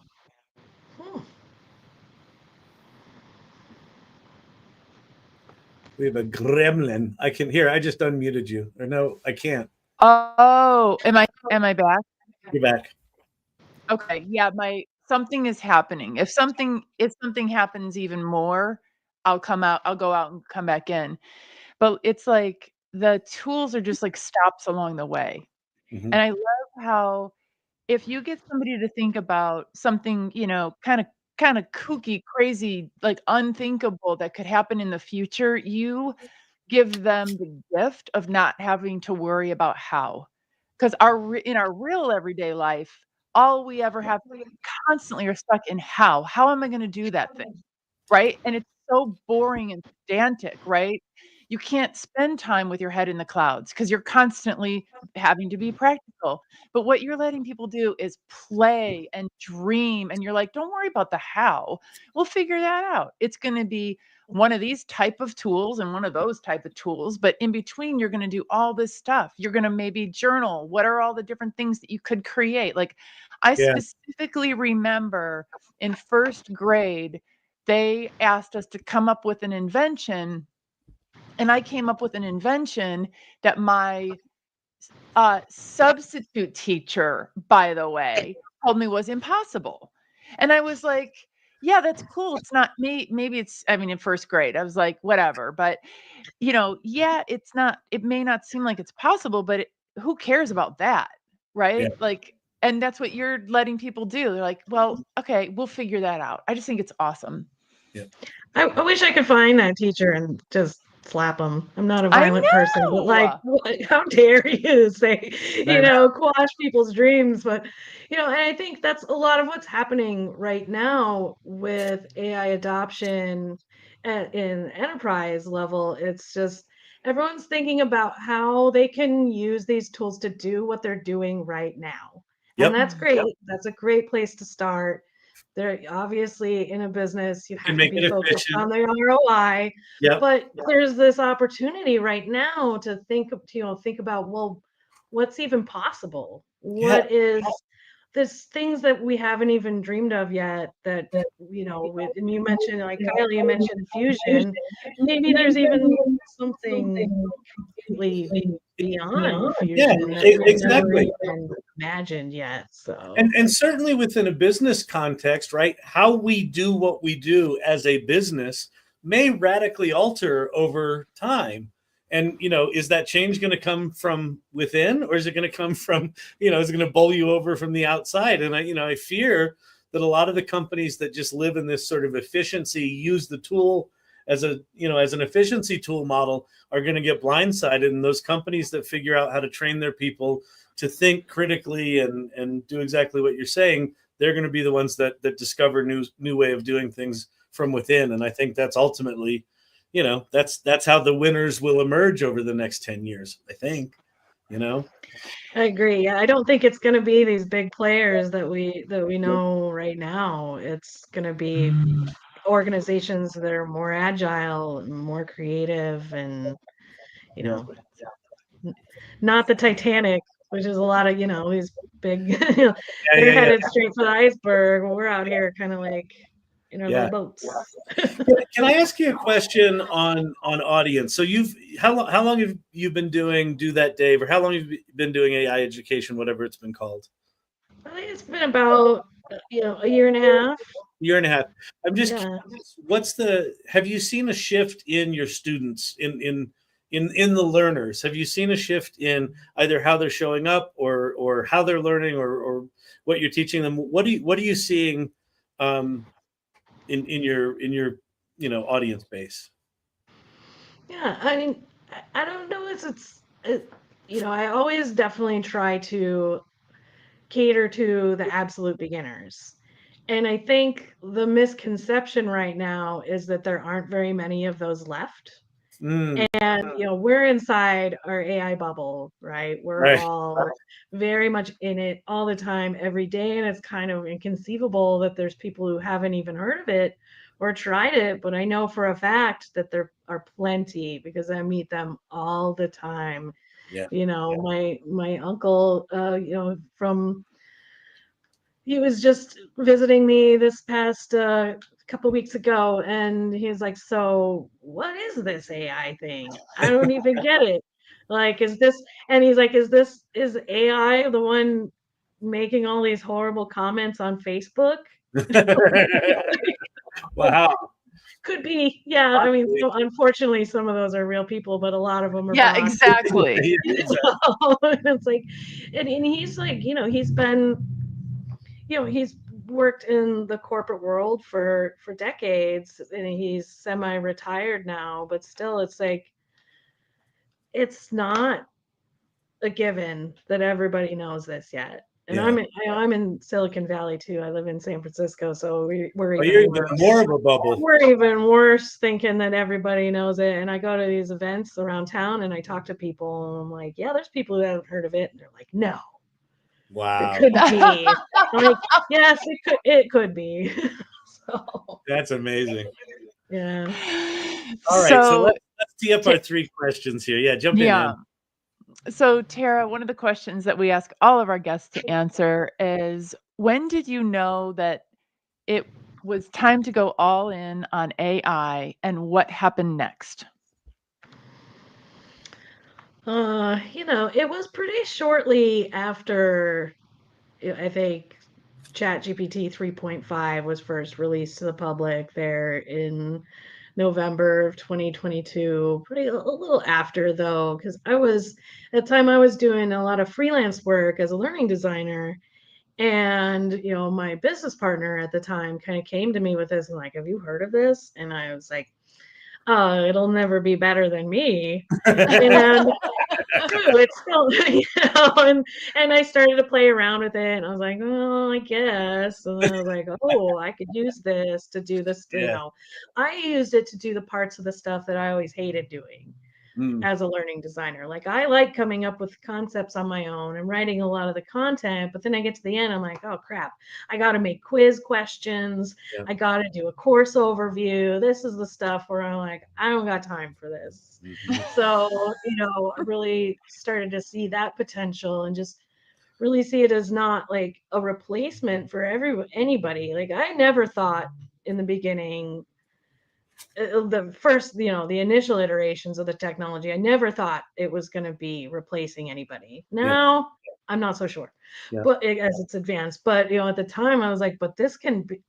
We have a gremlin. I can hear. I just unmuted you. Or no, I can't. Oh, am I back? You're back. Okay. Yeah, something is happening. If something happens even more, I'll go out and come back in. But it's like the tools are just like stops along the way. Mhm. And I love how if you get somebody to think about something, kind of kooky, crazy, like unthinkable that could happen in the future, you give them the gift of not having to worry about how. Because in our real everyday life, all we ever have constantly are stuck in how. How am I going to do that thing? Right? And it's so boring and pedantic, right? You can't spend time with your head in the clouds because you're constantly having to be practical. But what you're letting people do is play and dream. And you're like, don't worry about the how. We'll figure that out. It's going to be one of these type of tools and one of those type of tools. But in between, you're going to do all this stuff. You're going to maybe journal. What are all the different things that you could create? Like, I specifically remember in first grade, they asked us to come up with an invention, and I came up with an invention that my substitute teacher, by the way, told me was impossible. And I was like, yeah, that's cool. It's not me. Maybe in first grade, I was like, whatever. But, yeah, it may not seem like it's possible, but who cares about that? Right? Yeah. Like, and that's what you're letting people do. They're like, well, okay, we'll figure that out. I just think it's awesome. Yeah. I wish I could find that teacher and just slap him. I'm not a violent person, but like, how dare you say, quash people's dreams? But, and I think that's a lot of what's happening right now with AI adoption in enterprise level. It's just everyone's thinking about how they can use these tools to do what they're doing right now. Yep. And that's great. That's a great place to start. They're obviously in a business, you have to be focused on the ROI. Yep. But there's this opportunity right now to think about, well, what's even possible? What is there's things that we haven't even dreamed of yet that, and you mentioned, like Kyle, you mentioned fusion. Maybe there's even something completely beyond fusion that we've never even imagined yet. So and certainly within a business context, right? How we do what we do as a business may radically alter over time. And is that change going to come from within, or is it going to come from, is it going to bowl you over from the outside? And I fear that a lot of the companies that just live in this sort of efficiency, use the tool as an efficiency tool model, are going to get blindsided. And those companies that figure out how to train their people to think critically and do exactly what you're saying, they're going to be the ones that discover new way of doing things from within. And I think that's ultimately, that's how the winners will emerge over the next 10 years, I think. I agree. Yeah, I don't think it's going to be these big players that we know right now. It's going to be organizations that are more agile and more creative, and not the Titanic, which is a lot of these big they're headed straight for the iceberg. We're out here kind of like in our little boats. Can I ask you a question on audience? So how long have you been doing Do That, Dave, or how long have you been doing AI education, whatever it's been called? I think it's been about a year and a half. Year and a half. I'm just curious, have you seen a shift in your students, in the learners? Have you seen a shift in either how they're showing up or how they're learning or what you're teaching them? What are you seeing in your audience base? Yeah, I mean, I don't know I always definitely try to cater to the absolute beginners. And I think the misconception right now is that there aren't very many of those left. And we're inside our AI bubble, right? We're all very much in it all the time, every day, and it's kind of inconceivable that there's people who haven't even heard of it or tried it. But I know for a fact that there are plenty, because I meet them all the time. My uncle, from he was just visiting me this past couple weeks ago, and he's like, "So, what is this AI thing? I don't even get it. Like, is this?" And he's like, is AI the one making all these horrible comments on Facebook?" Wow. Could be, yeah. I mean, so unfortunately, some of those are real people, but a lot of them are Yeah, bots. exactly. Yeah, exactly. And it's like, and he's like, he's been, he's worked in the corporate world for decades, and he's semi-retired now, but still, it's like, it's not a given that everybody knows this yet. And Yeah. I'm in Silicon Valley too. I live in San Francisco, so we're Oh, even you're even worse. more of a bubble. We're even worse thinking that everybody knows it. And I go to these events around town and I talk to people and I'm like, yeah, there's people who haven't heard of it. And they're like, no, it Wow. couldn't be. I'm like, yes, it could be. So That's amazing. yeah. All right. So So let's tee up our 3 questions here. Yeah, jump in, yeah. man. So Tara, one of the questions that we ask all of our guests to answer is, when did you know that it was time to go all in on AI, and what happened next? It was pretty shortly after, I think, ChatGPT 3.5 was first released to the public there in November of 2022. Pretty a little after though, because at the time I was doing a lot of freelance work as a learning designer. And my business partner at the time kind of came to me with this and like, have you heard of this? And I was like, oh, it'll never be better than me. And it's still, and I started to play around with it, and I was like, oh, I guess. And I was like, oh, I could use this to do this. Yeah. I used it to do the parts of the stuff that I always hated doing Mm. as a learning designer. Like, I like coming up with concepts on my own and writing a lot of the content, but then I get to the end, I'm like, oh crap, I got to make quiz questions. Yeah. I got to do a course overview. This is the stuff where I'm like, I don't got time for this. Mhm. So, I really started to see that potential and just really see it as not like a replacement for anybody. Like, I never thought in the beginning, the first, the initial iterations of the technology, I never thought it was going to be replacing anybody. Now, I'm not so sure, Yeah. but as it's advanced. But at the time, I was like, but this can be,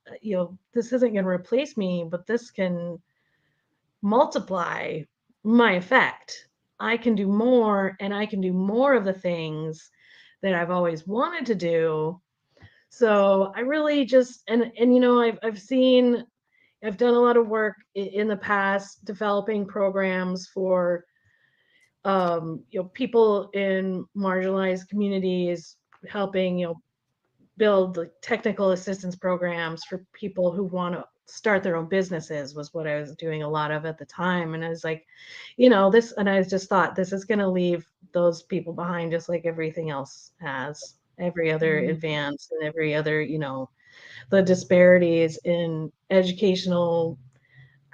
this isn't going to replace me, but this can multiply my effect. I can do more, and I can do more of the things that I've always wanted to do. So I really just, and I've done a lot of work in the past developing programs for people in marginalized communities, helping build like technical assistance programs for people who want to start their own businesses, was what I was doing a lot of at the time. And I was like, this, and I just thought, this is going to leave those people behind, just like everything else has, every other advance and every other, the disparities in educational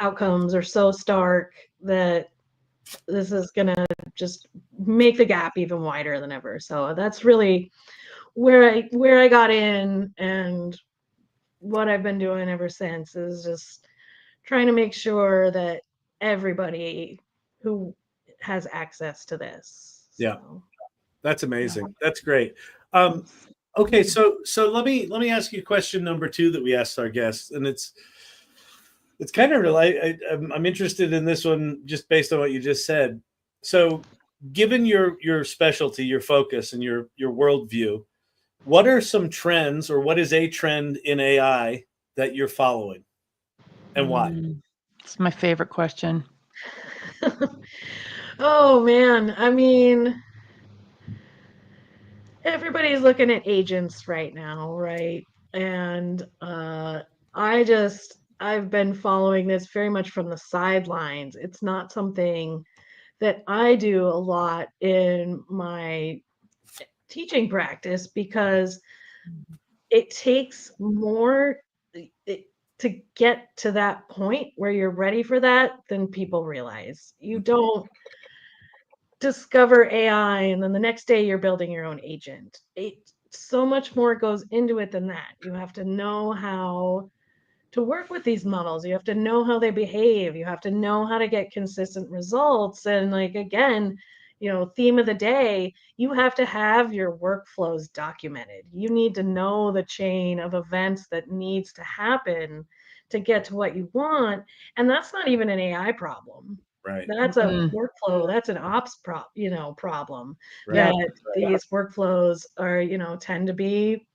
outcomes are so stark that this is going to just make the gap even wider than ever. So that's really where I got in, and what I've been doing ever since is just trying to make sure that everybody who has access to this. Yeah. So, That's amazing. That's great. Okay, so let me ask you question number 2 that we asked our guests, and it's kind of I'm interested in this one just based on what you just said. So, given your specialty, your focus, and your worldview, what are some trends, or what is a trend in AI that you're following, and why? It's my favorite question. oh man, I mean, everybody's looking at agents right now, right? And I've been following this very much from the sidelines. It's not something that I do a lot in my teaching practice, because it takes more to get to that point where you're ready for that than people realize. You don't discover AI and then the next day you're building your own agent. It so much more goes into it than that. You have to know how to work with these models. You have to know how they behave. You have to know how to get consistent results. And like, again, theme of the day, you have to have your workflows documented. You need to know the chain of events that needs to happen to get to what you want. And that's not even an AI problem. Right. That's a Mm. workflow. That's an ops problem. Right. That these workflows are, tend to be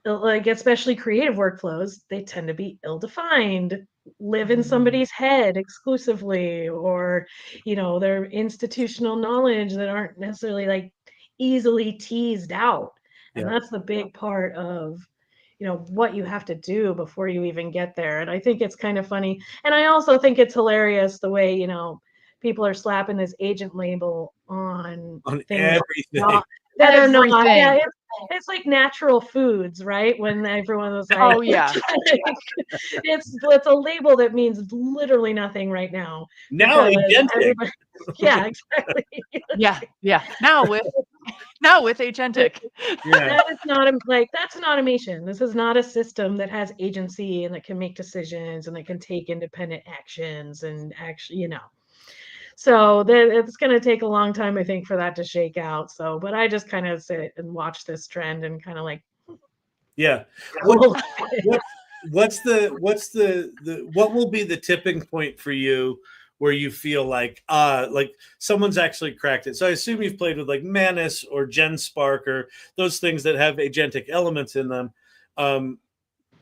like, especially creative workflows, they tend to be ill-defined, live in somebody's head exclusively, or, they're institutional knowledge that aren't necessarily like easily teased out. And Yeah. that's the big part of, what you have to do before you even get there. And I think it's kind of funny. And I also think it's hilarious the way, people are slapping this agent label on things everything. that are not. Everything. Yeah, it's like natural foods, right? When everyone was like, Oh yeah. it's a label that means literally nothing right now. Now because agentic. everybody- yeah, exactly. Yeah. Now with agentic. Yeah. That is not that's an automation. This is not a system that has agency and that can make decisions and that can take independent actions and actually, So it's going to take a long time, I think, for that to shake out. So, but I just kind of sit and watch this trend and kind of like, Yeah. cool. What will be the tipping point for you where you feel like someone's actually cracked it? So I assume you've played with like Manus or GenSpark or those things that have agentic elements in them. Do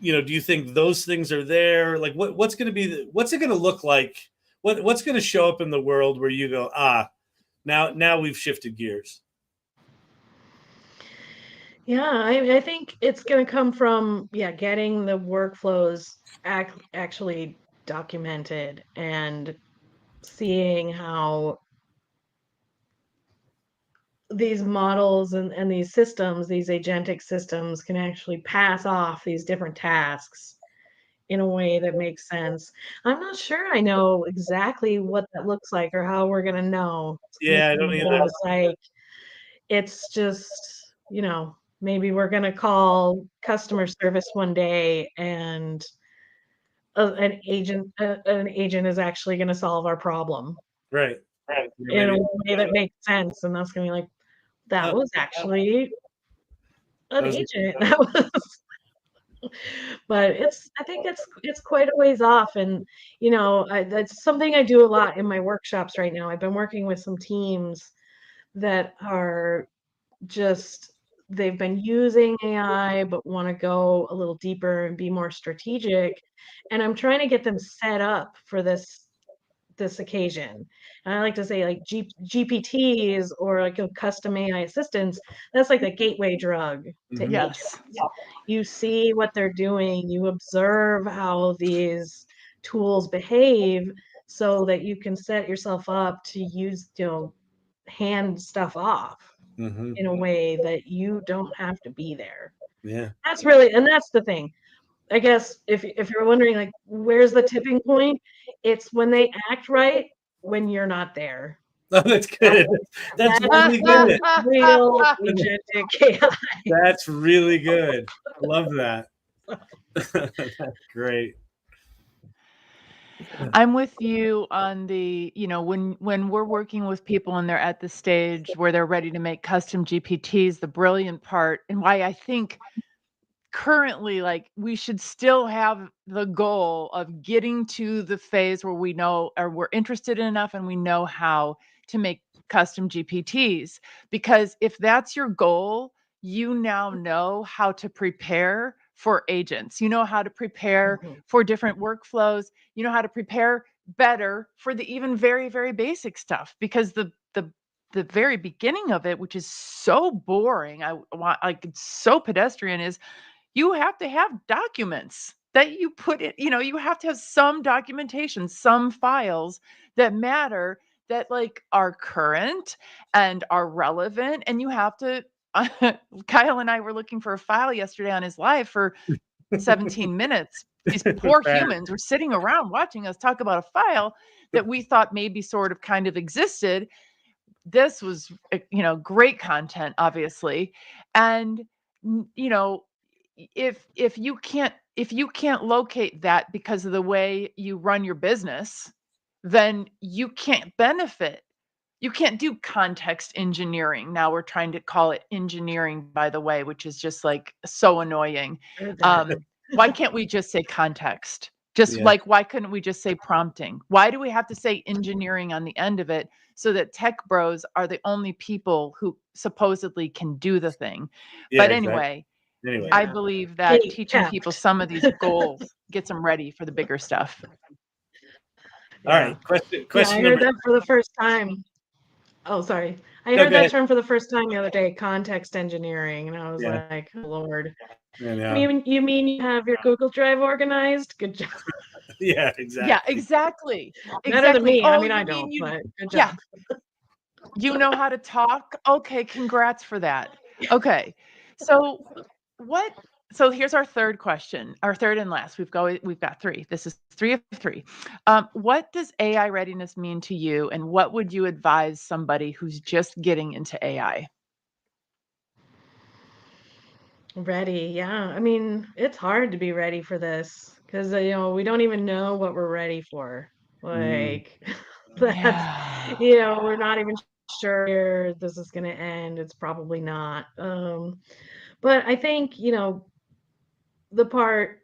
you think those things are there? Like what's it going to look like? What's going to show up in the world where you go, now we've shifted gears? Yeah, I think it's going to come from, getting the workflows actually documented and seeing how these models and these systems, these agentic systems, can actually pass off these different tasks in a way that makes sense. I'm not sure I know exactly what that looks like or how we're going to know. Yeah, I don't either. It's just, maybe we're going to call customer service one day and an agent is actually going to solve our problem. Right. In a way that makes sense. And that's going to be like, that was actually an agent. That was but I think it's quite a ways off. And, that's something I do a lot in my workshops right now. I've been working with some teams that are they've been using AI, but want to go a little deeper and be more strategic. And I'm trying to get them set up for this occasion. And I like to say like GPTs or like a custom AI assistants, that's like the gateway drug to Yes. you see what they're doing, you observe how these tools behave so that you can set yourself up to use, hand stuff off in a way that you don't have to be there. Yeah. That's the thing. I guess if you're wondering like where's the tipping point, it's when they act right when you're not there. Oh, that's good. That's really good. Real agentic AI. That's really good. Love that. That's great. I'm with you on the, when we're working with people and they're at the stage where they're ready to make custom GPTs, the brilliant part and why I think currently, like, we should still have the goal of getting to the phase where we know or we're interested enough and we know how to make custom GPTs. Because if that's your goal, you now know how to prepare for agents. You know how to prepare for different workflows. You know how to prepare better for the even very, very basic stuff. Because the very beginning of it, which is so boring, it's so pedestrian, is you have to have documents that you put in, you have to have some documentation, some files that matter, that like are current and are relevant. And you have to, Kyle and I were looking for a file yesterday on his live for 17 minutes. These poor humans were sitting around watching us talk about a file that we thought maybe sort of kind of existed. This was, great content, obviously. And you know, if you can't locate that because of the way you run your business, then you can't benefit. You can't do context engineering. Now we're trying to call it engineering, by the way, which is just like so annoying. Heard that. Why can't we just say context? Just Yeah. like, why couldn't we just say prompting? Why do we have to say engineering on the end of it so that tech bros are the only people who supposedly can do the thing? Yeah, But exactly. anyway, Anyway, I Yeah. believe that Hey, teaching yeah. people some of these goals gets them ready for the bigger stuff. all right. Yeah, Question I number. heard that for the first time. Oh, sorry. I No, heard go that ahead. term for the first time the other day, context engineering, and I was Yeah. like, oh, Lord. Yeah. You mean you have your Google Drive organized? Good job. Yeah, Yeah, exactly. exactly. Better than Exactly. me. I Oh, mean, I you mean don't, you, but good yeah, job. you know how to talk? Okay, congrats for that. Okay. So what so here's our third question, our third and last. We've got three. This is 3 of 3. What does AI readiness mean to you, and what would you advise somebody who's just getting into AI? Ready. Yeah. I mean, it's hard to be ready for this because, we don't even know what we're ready for. Mm. Like, that's, Yeah. we're not even sure this is going to end. It's probably not. But I think, the part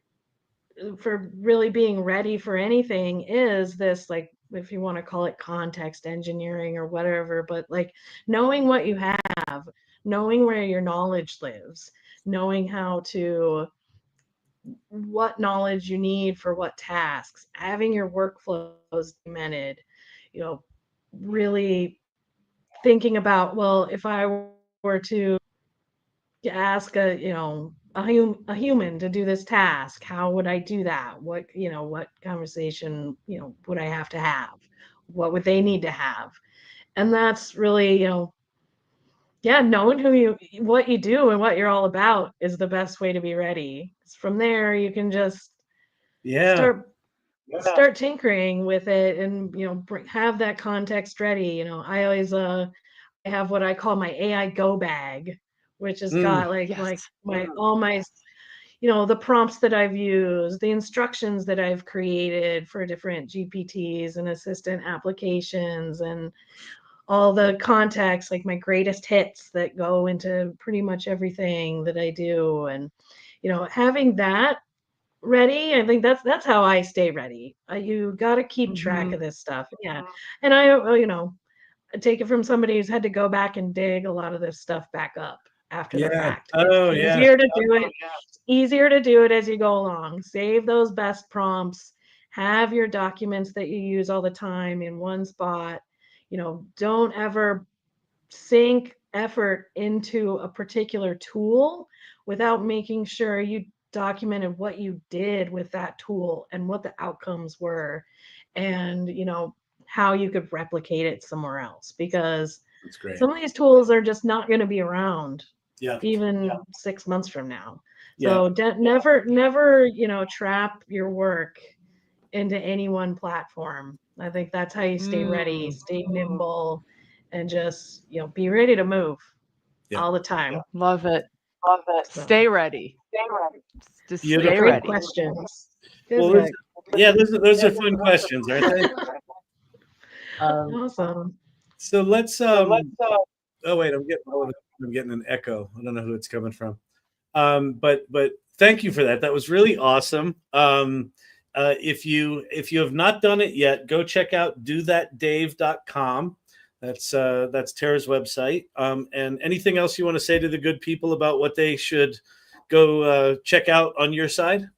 for really being ready for anything is this, like, if you want to call it context engineering or whatever, but like knowing what you have, knowing where your knowledge lives, knowing what knowledge you need for what tasks, having your workflows documented, you know, really thinking about, well, if I were to ask a human to do this task, how would I do that? What conversation, would I have to have? What would they need to have? And that's really, yeah, knowing what you do and what you're all about is the best way to be ready. 'Cause from there, you can just Yeah. start tinkering with it and, have that context ready. I have what I call my AI go bag, which has Mm. got like Yes. my all my the prompts that I've used, the instructions that I've created for different GPTs and assistant applications, and all the context, like my greatest hits that go into pretty much everything that I do. And, having that ready, I think that's how I stay ready. You got to keep track Mhm. of this stuff. Yeah. And I take it from somebody who's had to go back and dig a lot of this stuff back up after the Yeah. fact. Oh, It's yeah. easier to do it. It's easier to do it as you go along. Save those best prompts. Have your documents that you use all the time in one spot. Don't ever sink effort into a particular tool without making sure you documented what you did with that tool and what the outcomes were, and how you could replicate it somewhere else, because That's great. some of these tools are just not going to be around Yeah. even 6 months from now. Yeah. So never trap your work into any one platform. I think that's how you stay ready, stay nimble, and just be ready to move Yeah. all the time. Love it. So, Stay ready. Just stay Beautiful. great ready. questions. Good Well, luck. those are fun questions, aren't they? Awesome. So let's oh wait, I'm getting an echo. I don't know who it's coming from. But thank you for that. That was really awesome. If you have not done it yet, go check out dothatdave.com. That's Tara's website. And anything else you want to say to the good people about what they should go check out on your side?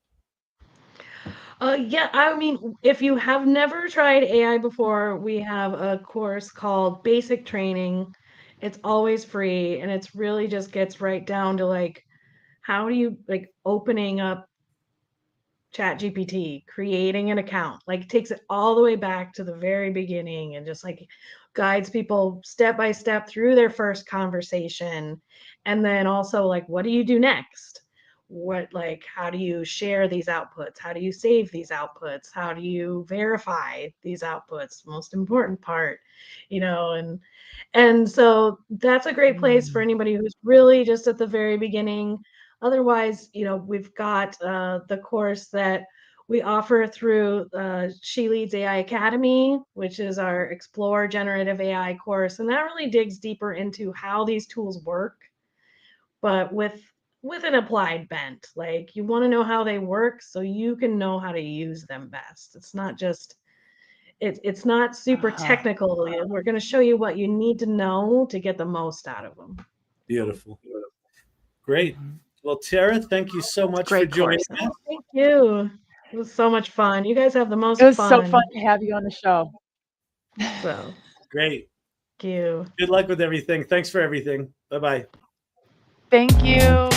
Yeah, I mean, if you have never tried AI before, we have a course called Basic Training. It's always free, and it's really just gets right down to like, how do you like opening up ChatGPT, creating an account, like takes it all the way back to the very beginning and just like guides people step by step through their first conversation. And then also like, what do you do next? how do you share these outputs? How do you save these outputs? How do you verify these outputs? Most important part, and so that's a great place for anybody who's really just at the very beginning. Otherwise, we've got the course that we offer through She Leads AI Academy, which is our Explore Generative AI course. And that really digs deeper into how these tools work, but with an applied bent. Like, you want to know how they work so you can know how to use them best. It's not just it's not super technical. We're going to show you what you need to know to get the most out of them. Beautiful. Great. Well, Tara, thank you so much for joining us. Thank you. It was so much fun. You guys have the most It was fun. so fun to have you on the show. So great. Thank you. Good luck with everything. Thanks for everything. Bye-bye. Thank you.